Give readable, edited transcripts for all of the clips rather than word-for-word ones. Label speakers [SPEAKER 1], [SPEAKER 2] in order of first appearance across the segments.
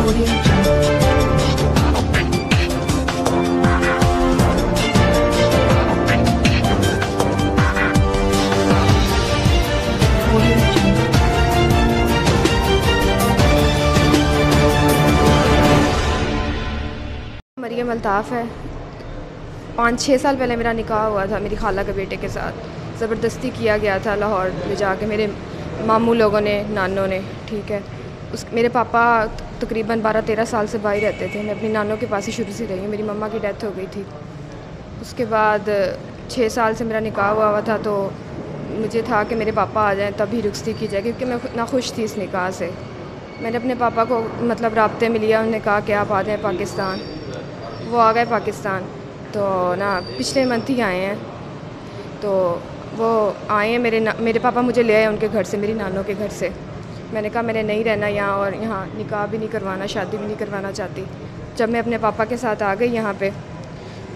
[SPEAKER 1] मरियम अल्ताफ़ है। 5-6 साल पहले मेरा निकाह हुआ था मेरी खाला के बेटे के साथ। ज़बरदस्ती किया गया था लाहौर ले जाके मेरे मामू लोगों ने, नानों ने, ठीक है। मेरे पापा तकरीबन 12-13 साल से बाहर रहते थे। मैं अपनी नानों के पास ही शुरू से रही हूँ। मेरी मम्मा की डेथ हो गई थी। उसके बाद 6 साल से मेरा निकाह हुआ था, तो मुझे था कि मेरे पापा आ जाएँ तभी रुखसती की जाए, क्योंकि मैं नाखुश थी इस निकाह से। मैंने अपने पापा को मतलब राब्ते में लिया, उन्होंने कहा कि आप आ जाएँ पाकिस्तान। वो आ गए पाकिस्तान, तो ना पिछले मंथ ही आए हैं। तो वो आए हैं, मेरे पापा मुझे ले आए उनके घर से, मेरी नानों के घर से। मैंने कहा मैंने नहीं रहना यहाँ, और यहाँ निकाह भी नहीं करवाना, शादी भी नहीं करवाना चाहती। जब मैं अपने पापा के साथ आ गई यहाँ पे,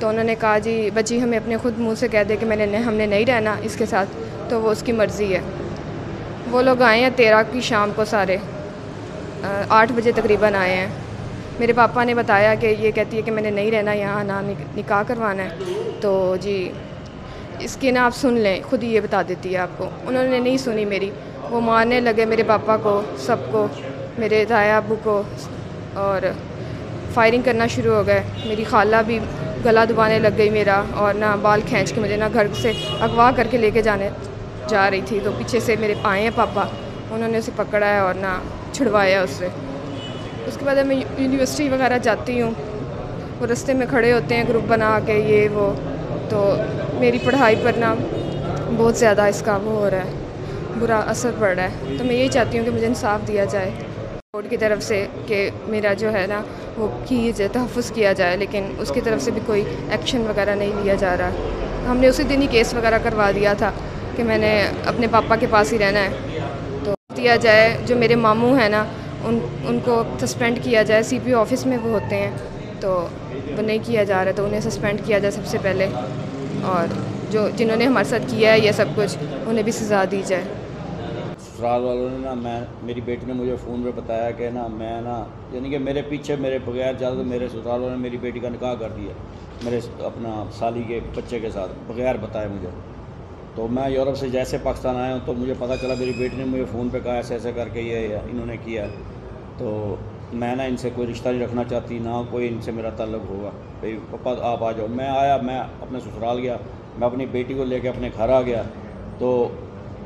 [SPEAKER 1] तो उन्होंने कहा जी बच्ची हमें अपने खुद मुंह से कह दे कि हमने नहीं रहना इसके साथ, तो वो उसकी मर्ज़ी है। वो लोग आए हैं 13 की शाम को, सारे 8 बजे तकरीबन आए हैं। मेरे पापा ने बताया कि ये कहती है कि मैंने नहीं रहना यहाँ, ना निकाह करवाना है। तो जी इसकी ना आप सुन लें, खुद ही ये बता देती है आपको। उन्होंने नहीं सुनी मेरी, वो मारने लगे मेरे पापा को, सबको, मेरे ताया अबू को, और फायरिंग करना शुरू हो गए। मेरी खाला भी गला दबाने लग गई मेरा, और ना बाल खींच के मुझे ना घर से अगवा करके लेके जा रही थी। तो पीछे से मेरे आए हैं पापा, उन्होंने उसे पकड़ा है और ना छुड़वाया उससे। उसके बाद मैं यूनिवर्सिटी वगैरह जाती हूँ, वो रास्ते में खड़े होते हैं ग्रुप बना के, ये वो। तो मेरी पढ़ाई पर ना बहुत ज़्यादा इसका वो हो रहा है, बुरा असर पड़ रहा है। तो मैं यही चाहती हूँ कि मुझे इंसाफ दिया जाए कोर्ट की तरफ से, कि मेरा जो है ना वो तहफ़्फ़ुज़ किया जाए। लेकिन उसकी तरफ से भी कोई एक्शन वगैरह नहीं लिया जा रहा। हमने उसी दिन ही केस वगैरह करवा दिया था कि मैंने अपने पापा के पास ही रहना है। तो दिया जाए, जो मेरे मामू हैं ना उनको सस्पेंड किया जाए। CPO ऑफ़िस में वो होते हैं, तो वो नहीं किया जा रहा, तो उन्हें सस्पेंड किया जाए सबसे पहले। और जिन्होंने हमारे साथ किया है ये सब कुछ, उन्हें भी सज़ा दी जाए।
[SPEAKER 2] ससुराल वालों ने ना मेरी बेटी ने मुझे फ़ोन पे बताया कि ना मैं ना यानी कि मेरे पीछे मेरे बगैर ज़्यादा मेरे ससुराल वालों ने मेरी बेटी का निकाह कर दिया मेरे अपना साली के बच्चे के साथ, बगैर बताए मुझे। तो मैं यूरोप से जैसे पाकिस्तान आया हूँ, तो मुझे पता चला मेरी बेटी ने मुझे फ़ोन पे कहा ऐसे ऐसे करके ये इन्होंने किया। तो मैं ना इनसे कोई रिश्ता नहीं रखना चाहती, ना कोई इनसे मेरा ताल्लुक़ होगा। भाई पापा आप आ जाओ। मैं आया, मैं अपने ससुराल गया, मैं अपनी बेटी को लेकर अपने घर आ गया। तो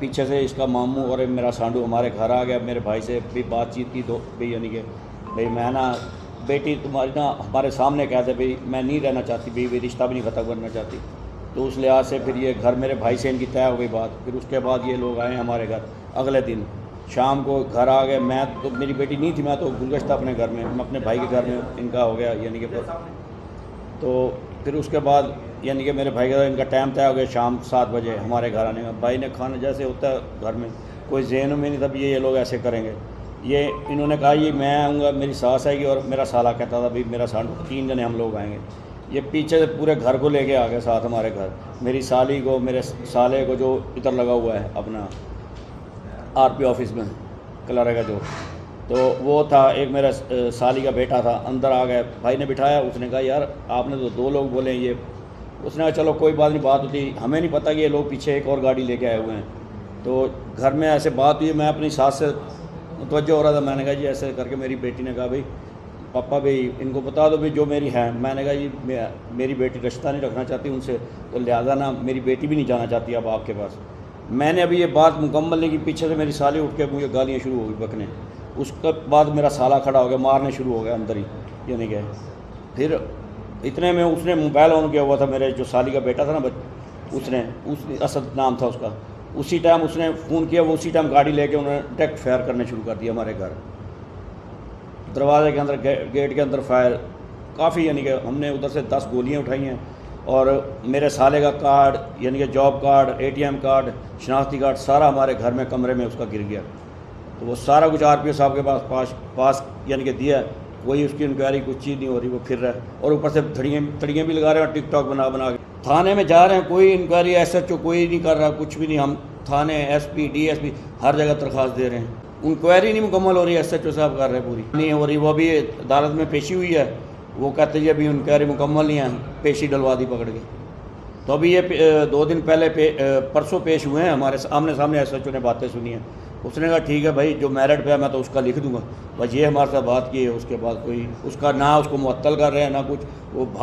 [SPEAKER 2] पीछे से इसका मामू और मेरा सांडू हमारे घर आ गया। मेरे भाई से भी बातचीत की, तो भाई यानी कि भाई मैं ना बेटी तुम्हारी ना हमारे सामने कह दे भाई मैं नहीं रहना चाहती, भाई रिश्ता भी नहीं ख़त्म करना चाहती। तो उस लिहाज से फिर ये घर मेरे भाई से इनकी तय हो गई बात। फिर उसके बाद ये लोग आए हमारे घर। अगले दिन शाम को घर आ गए। मैं तो मेरी बेटी नहीं थी, मैं तो गुलगश्त था अपने घर में, मैं अपने भाई के घर में इनका हो गया यानी कि। तो फिर उसके बाद यानी कि मेरे भाई का इनका टाइम तय हो गया शाम 7 बजे हमारे घर आने का। भाई ने खाना जैसे होता है घर में, कोई ज़हन में नहीं था ये लोग ऐसे करेंगे। ये इन्होंने कहा ये मैं आऊँगा, मेरी सास आएगी और मेरा साला कहता था भाई मेरा सांड, 3 जने हम लोग आएंगे। ये पीछे से पूरे घर को लेके आ गए साथ हमारे घर, मेरी साली को, मेरे साले को, जो इधर लगा हुआ है अपना RP ऑफिस में कलरे का जो, तो वो था एक मेरा साली का बेटा था। अंदर आ गए, भाई ने बिठाया, उसने कहा यार आपने तो 2 लोग बोले ये। उसने कहा चलो कोई बात नहीं, बात होती, हमें नहीं पता कि ये लोग पीछे एक और गाड़ी लेके आए हुए हैं। तो घर में ऐसे बात हुई, मैं अपनी सास से मुतवज्जो हो रहा था। मैंने कहा जी ऐसे करके मेरी बेटी ने कहा भाई पापा भाई इनको बता दो भाई जो मेरी है। मैंने कहा जी मेरी बेटी रिश्ता नहीं रखना चाहती उनसे, तो लिहाजा ना मेरी बेटी भी नहीं जाना चाहती अब आपके पास। मैंने अभी ये बात मुकम्मल नहीं की, पीछे से मेरी साली उठ के मुझे गालियाँ शुरू हो गई बकने। उसके बाद मेरा साला खड़ा हो गया, मारने शुरू हो गया अंदर ही यानी कि। फिर इतने में उसने मोबाइल ऑन किया हुआ था, मेरे जो साली का बेटा था ना उसने, असद नाम था उसका, उसी टाइम उसने फ़ोन किया, वो उसी टाइम गाड़ी लेके उन्होंने डायरेक्ट फायर करने शुरू कर दिया हमारे घर। दरवाजे के अंदर, गेट के अंदर फायर काफ़ी, यानी कि हमने उधर से 10 गोलियाँ उठाई हैं। और मेरे साले का कार्ड यानी कि जॉब कार्ड, ATM कार्ड, शनाख्ती कार्ड सारा हमारे घर में कमरे में उसका गिर गया। तो वो सारा कुछ RPO साहब के पास यानी कि दिया, कोई उसकी इंक्वायरी कुछ चीज़ नहीं हो रही, वो फिर रहा है। और ऊपर से धड़ियाँ भी लगा रहे हैं, टिकटॉक बना के थाने में जा रहे हैं। कोई इंक्वायरी SHO कोई नहीं कर रहा, कुछ भी नहीं। हम थाने, SP, DSP हर जगह दरख्वास्त दे रहे हैं, इंक्वायरी नहीं मुकम्मल हो रही, SHO साहब कर रहे हैं, पूरी नहीं हो रही। वो अभी अदालत में पेशी हुई है, वो कहते जी अभी इंक्वायरी मुकम्मल नहीं है, पेशी डलवा दी पकड़ के। तो अभी ये 2 दिन पहले परसों पेश हुए हैं, हमारे आमने सामने SHO ने बातें सुनी हैं। उसने कहा ठीक है भाई, जो मेरिट पे है मैं तो उसका लिख दूंगा। बस ये हमारे साथ बात की है, उसके बाद कोई उसका ना उसको मुअत्तल कर रहे हैं ना कुछ, वो भाग